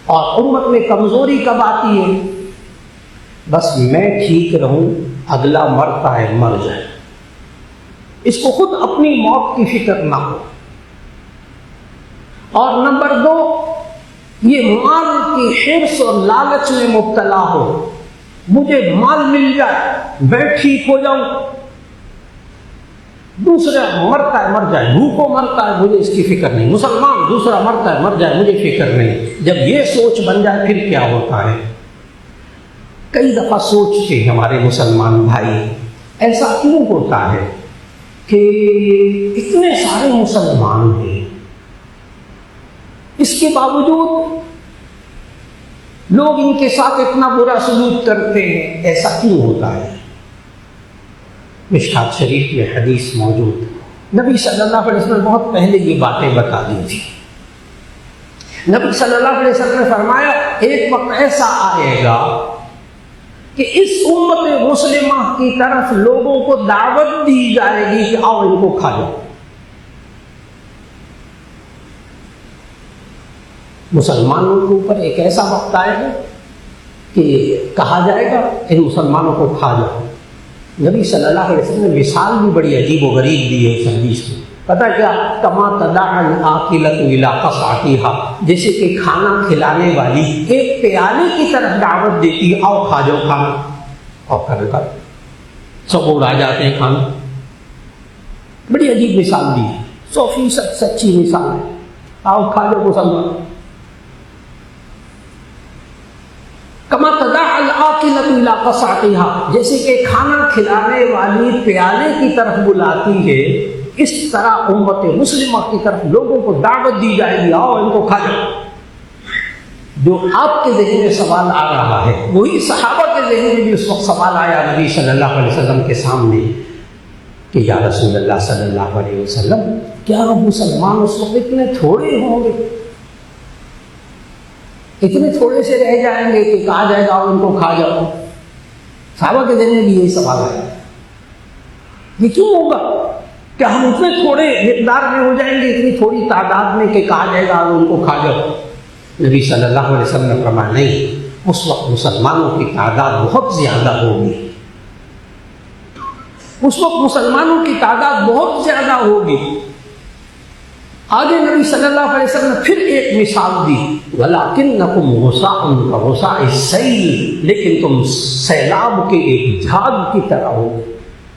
اور امت میں کمزوری کب آتی ہے؟ بس میں ٹھیک رہوں، اگلا مرتا ہے مر جائے، اس کو خود اپنی موت کی فکر نہ ہو. اور نمبر 2، یہ مال کی حرص اور لالچ میں مبتلا ہو، مجھے مال مل جائے میں ٹھیک ہو جاؤں، دوسرا مرتا ہے مر جائے، بھوکوں مرتا ہے مجھے اس کی فکر نہیں، مسلمان دوسرا مرتا ہے مر جائے مجھے فکر نہیں. جب یہ سوچ بن جائے پھر کیا ہوتا ہے؟ کئی دفعہ سوچتے ہیں ہمارے مسلمان بھائی ایسا کیوں ہوتا ہے کہ اتنے سارے مسلمان ہیں، اس کے باوجود لوگ ان کے ساتھ اتنا برا سلوک کرتے ہیں، ایسا کیوں ہوتا ہے؟ مشکات شریف میں حدیث موجود، نبی صلی اللہ علیہ وسلم نے بہت پہلے یہ باتیں بتا دی تھی. نبی صلی اللہ علیہ وسلم نے فرمایا ایک وقت ایسا آئے گا کہ اس امت مسلمہ کی طرف لوگوں کو دعوت دی جائے گی کہ آؤ ان کو کھا جاؤ. مسلمانوں کے اوپر ایک ایسا وقت آئے گا کہ کہا جائے گا ان مسلمانوں کو کھا جاؤ. نبی صلی اللہ علیہ وسلم نے مثال بھی بڑی عجیب و غریب دی ہے اس حدیث میں. پتہ کیا؟ کما تدعى العاقلة الى قصعتها، جیسے کہ کھانا کھلانے والی ایک پیالے کی طرف دعوت دیتی ہے، آؤ کھا جاؤ کھانا، اور کھانا کھا سب اڑا جاتے ہیں کھانا. بڑی عجیب مثال دی ہے، 100% سچی مثال ہے. آؤ کھا جاؤ مسلمان. کما تدعى العاقلة الى قصعتها، جیسے کہ کھانا کھلانے والی پیالے کی طرف بلاتی ہے، اس طرح امت مسلمہ کی طرف لوگوں کو دعوت دی جائے گی، آؤ ان کو کھا جاؤ. جو آپ کے ذہن میں سوال آ رہا ہے وہی صحابہ کے ذہن میں بھی اس وقت سوال آیا نبی صلی اللہ علیہ وسلم کے سامنے کہ یا رسول اللہ صلی اللہ علیہ وسلم کیا مسلمان اس وقت اتنے تھوڑے ہوں گے، اتنے تھوڑے سے رہ جائیں گے کہ کہا جائے گا ان کو کھا جاؤ؟ صحابہ کے دل میں بھی یہی سوال آیا، یہ کیوں ہوگا کہ ہم اتنے تھوڑے مقدار میں ہو جائیں گے، اتنی تھوڑی تعداد میں کہ کہا جائے گا ان کو کھا جاؤ؟ نبی صلی اللہ علیہ وسلم نے فرمایا نہیں، اس وقت مسلمانوں کی تعداد بہت زیادہ ہوگی، اس وقت مسلمانوں کی تعداد بہت زیادہ ہوگی۔ آگے نبی صلی اللہ علیہ وسلم نے پھر ایک مثال دی، وَلَكِنَّكُمْ غُثَاءٌ كَغُثَاءِ السَّيْلِ، لیکن تم سیلاب کے ایک جھاگ کی طرح ہو۔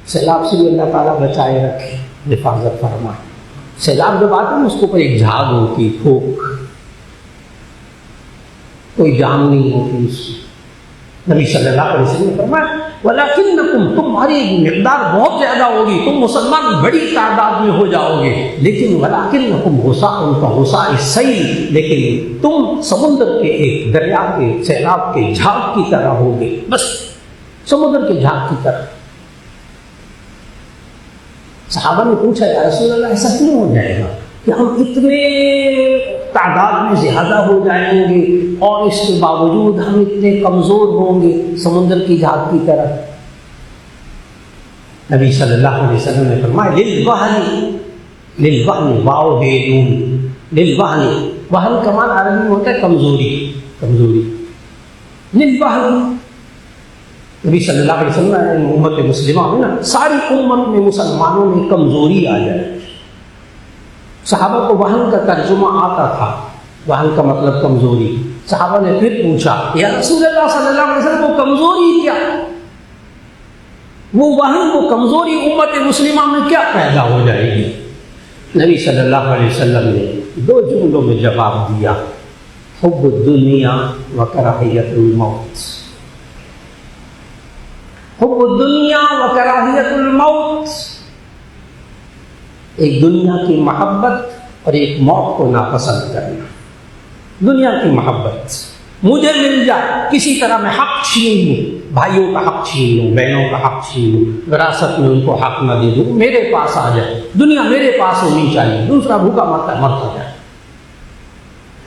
سیلاب سے بھی اللہ تعالیٰ بچائے رکھے، حفاظت فرمائے۔ سیلاب جب آتا ہے اس کے اوپر ایک جھاگ ہوتی، پھوک، کوئی جان نہیں ہوتی اس میں۔ نبی صلی اللہ علیہ وسلم نے فرمایا وَلَكِنَّكُمْ، تمہاری مقدار بہت زیادہ ہوگی، تم مسلمان بڑی تعداد میں ہو جاؤ گے، لیکن وَلَكِنَّكُمْ غُثَاءٌ كَغُثَاءِ السَّيْلِ، لیکن تم سمندر کے ایک دریا کے سیلاب کے جھاگ کی طرح ہوگے، بس سمندر کے جھاگ کی طرح۔ صحابہ نے پوچھا یا رسول اللہ ایسا کیوں ہو جائے گا کہ ہم اتنے تعداد میں زیادہ ہو جائیں گے اور اس کے باوجود ہم اتنے کمزور ہوں گے سمندر کی جھاگ کی طرح؟ نبی صلی اللہ علیہ وسلم نے فرمایا للوہن واو ہے نون، للوہن، وہن کا معنی عربی میں ہوتا ہے کمزوری، کمزوری، للوہن۔ نبی صلی اللہ علیہ وسلم نے امت مسلمہ میں نا ساری امت میں مسلمانوں میں کمزوری آ جائے۔ صحابہ کو وہن کا ترجمہ آتا تھا، وہن کا مطلب کمزوری۔ صحابہ نے پھر پوچھا یا رسول اللہ صلی اللہ علیہ وسلم وہ کمزوری کیا، وہ وہن، وہ کمزوری امت مسلمہ میں کیا پیدا ہو جائے گی؟ نبی صلی اللہ علیہ وسلم نے دو جملوں میں جواب دیا، حب الدنیا و کراہیت الموت، حب الدنیا و کراہیت الموت، ایک دنیا کی محبت اور ایک موت کو ناپسند کرنا۔ دنیا کی محبت، مجھے مل جائے، کسی طرح میں حق چھین لوں، بھائیوں کا حق چھین لوں، بہنوں کا حق چھین لوں، وراثت میں ان کو حق نہ دے دوں، میرے پاس آ جائے، دنیا میرے پاس ہونی چاہیے، دوسرا بھوکا مرتا جائے۔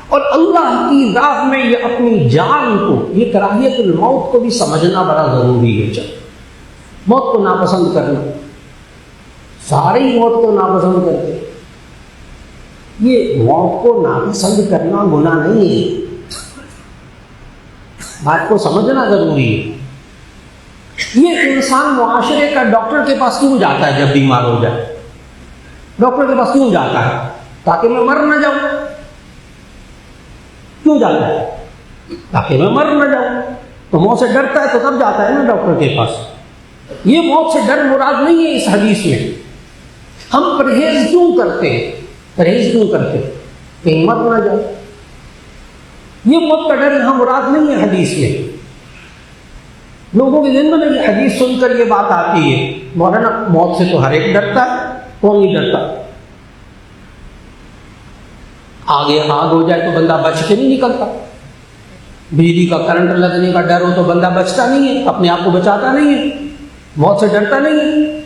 اور اللہ کی راہ میں یہ اپنی جان کو، یہ کراہیت الموت کو بھی سمجھنا بڑا ضروری ہے۔ چل موت کو ناپسند کرنا، سارے ہی موت کو ناپسند کرتے، یہ موت کو ناپسند کرنا گناہ نہیں ہے، بات کو سمجھنا ضروری ہے۔ یہ انسان معاشرے کا ڈاکٹر کے پاس کیوں جاتا ہے جب بیمار ہو جائے؟ ڈاکٹر کے پاس کیوں جاتا ہے؟ تاکہ میں مر نہ جاؤں۔ کیوں جاتا ہے؟ تاکہ میں مر نہ جاؤں۔ تو موت سے ڈرتا ہے تو تب جاتا ہے نا ڈاکٹر کے پاس۔ یہ موت سے ڈر مراد نہیں ہے اس حدیث میں۔ ہم پرہیز کیوں کرتے ہیں؟ پرہیز کیوں کرتے ہیں؟ کہیں مر نہ جاؤ۔ یہ موت کا ڈر یہاں مراد نہیں ہے حدیث میں۔ لوگوں کے ذہن میں یہ حدیث سن کر یہ بات آتی ہے، مولانا موت سے تو ہر ایک ڈرتا ہے، کون نہیں ڈرتا؟ آگے آگ ہو جائے تو بندہ بچ کے نہیں نکلتا، بجلی کا کرنٹ لگنے کا ڈر ہو تو بندہ بچتا نہیں ہے، اپنے آپ کو بچاتا نہیں ہے، موت سے ڈرتا نہیں ہے۔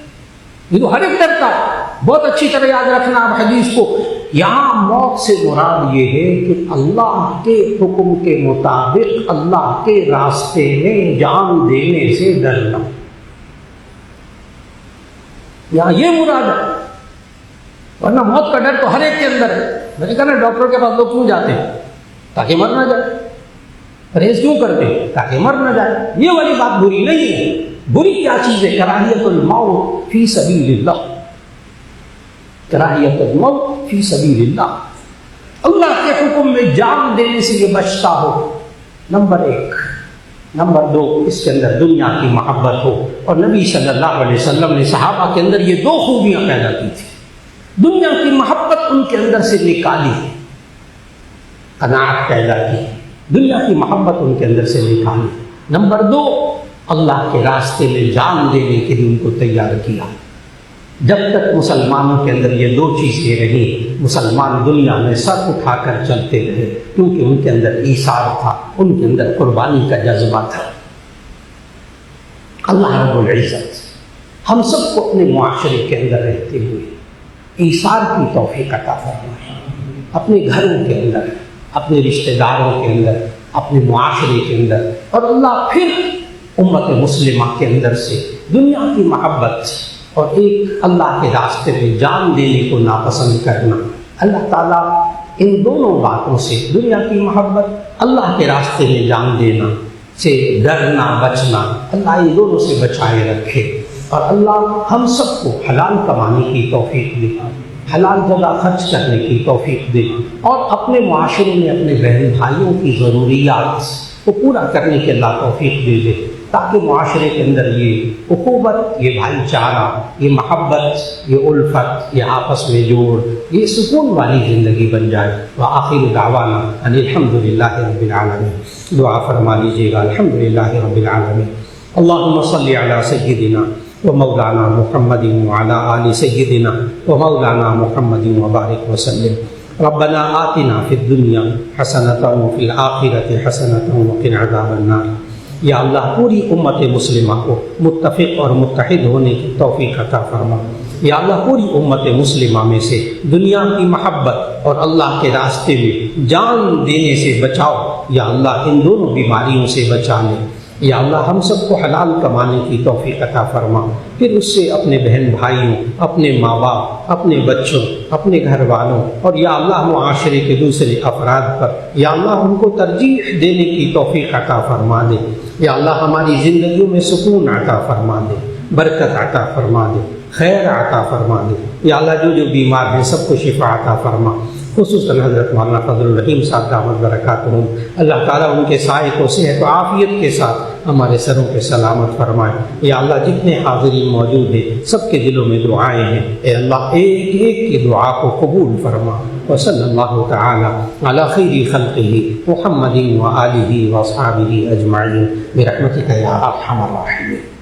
یہ تو ہر ایک ڈرتا ہے۔ بہت اچھی طرح یاد رکھنا آپ حدیث کو، یہاں موت سے مراد یہ ہے کہ اللہ کے حکم کے مطابق اللہ کے راستے میں جان دینے سے ڈرنا، یہاں یہ مراد ہے۔ ورنہ موت کا ڈر تو ہر ایک کے اندر ہے۔ میں نے کہا نا ڈاکٹر کے پاس لوگ کیوں جاتے ہیں؟ تاکہ مر نہ جائے۔ پرہیز کیوں کرتے ہیں؟ تاکہ مر نہ جائے۔ یہ والی بات بری نہیں ہے۔ بری کیا چیز ہے؟ کراہیت الموت فی سبیل اللہ، کراہیت الموت فی سبیل اللہ، اللہ کے حکم میں جان دینے سے یہ بچتا ہو، نمبر ایک۔ نمبر دو، اس کے اندر دنیا کی محبت ہو۔ اور نبی صلی اللہ علیہ وسلم نے صحابہ کے اندر یہ دو خوبیاں پیدا کی تھی، دنیا کی محبت ان کے اندر سے نکالی، قناعت پیدا کی، دنیا کی محبت ان کے اندر سے نکالی۔ نمبر دو، اللہ کے راستے میں جان دینے کے لیے ان کو تیار کیا۔ جب تک مسلمانوں کے اندر یہ دو چیزیں رہی، مسلمان دنیا میں سر اٹھا کر چلتے رہے، کیونکہ ان کے اندر ایثار تھا، ان کے اندر قربانی کا جذبہ تھا۔ اللہ رب العزت ہم سب کو اپنے معاشرے کے اندر رہتے ہوئے ایثار کی توفیق عطا فرمائے، اپنے گھروں کے اندر، اپنے رشتہ داروں کے اندر، اپنے معاشرے کے اندر، اور اللہ پھر امت مسلمہ کے اندر سے دنیا کی محبت اور ایک اللہ کے راستے میں جان دینے کو ناپسند کرنا، اللہ تعالیٰ ان دونوں باتوں سے، دنیا کی محبت، اللہ کے راستے میں جان دینا سے ڈرنا بچنا، اللہ ان دونوں سے بچائے رکھے، اور اللہ ہم سب کو حلال کمانے کی توفیق دے، حلال جگہ خرچ کرنے کی توفیق دے، اور اپنے معاشرے میں اپنے بہن بھائیوں کی ضروریات کو پورا کرنے کے اللہ توفیق دے دے، تاکہ معاشرے کے اندر یہ اخوت، یہ بھائی چارہ، یہ محبت، یہ الفت، یہ آپس میں جوڑ، یہ سکون والی زندگی بن جائے۔ وآخر دعوانا ان الحمدللہ رب العالمین۔ دعا فرما لیجیے گا۔ الحمدللہ رب العالمین، اللہم صلی علی سیدنا ومولانا محمد وعلی آل سیدنا ومولانا محمد وبارک وسلم۔ ربنا آتنا فی الدنیا حسنۃ وفی الآخرۃ حسنۃ وقنا عذاب النار۔ یا اللہ پوری امت مسلمہ کو متفق اور متحد ہونے کی توفیق عطا فرما۔ یا اللہ پوری امت مسلمہ میں سے دنیا کی محبت اور اللہ کے راستے میں جان دینے سے بچاؤ۔ یا اللہ ان دونوں بیماریوں سے بچا لے۔ یا اللہ ہم سب کو حلال کمانے کی توفیق عطا فرما، پھر اس سے اپنے بہن بھائیوں، اپنے ماں باپ، اپنے بچوں، اپنے گھر والوں، اور یا اللہ معاشرے کے دوسرے افراد پر یا اللہ ان کو ترجیح دینے کی توفیق عطا فرما دے۔ یا اللہ ہماری زندگیوں میں سکون عطا فرما دے، برکت عطا فرما دے، خیر عطا فرما دے۔ یا اللہ جو جو بیمار ہیں سب کو شفا عطا فرما، خصوصاً حضرت مولانا فضل الرحیم صاحب دامت برکاتہم، اللہ تعالیٰ ان کے سائے کو صحت و عافیت کے ساتھ ہمارے سروں پہ سلامت فرمائے۔ یا اللہ جتنے حاضرین موجود ہیں سب کے دلوں میں دعائیں ہیں، اے اللہ ایک ایک کی دعا کو قبول فرما۔ وصلی اللہ تعالی علی خیر خلقہ محمد وآلہ واصحابہ اجمعین برحمتک یا ارحم الراحمین۔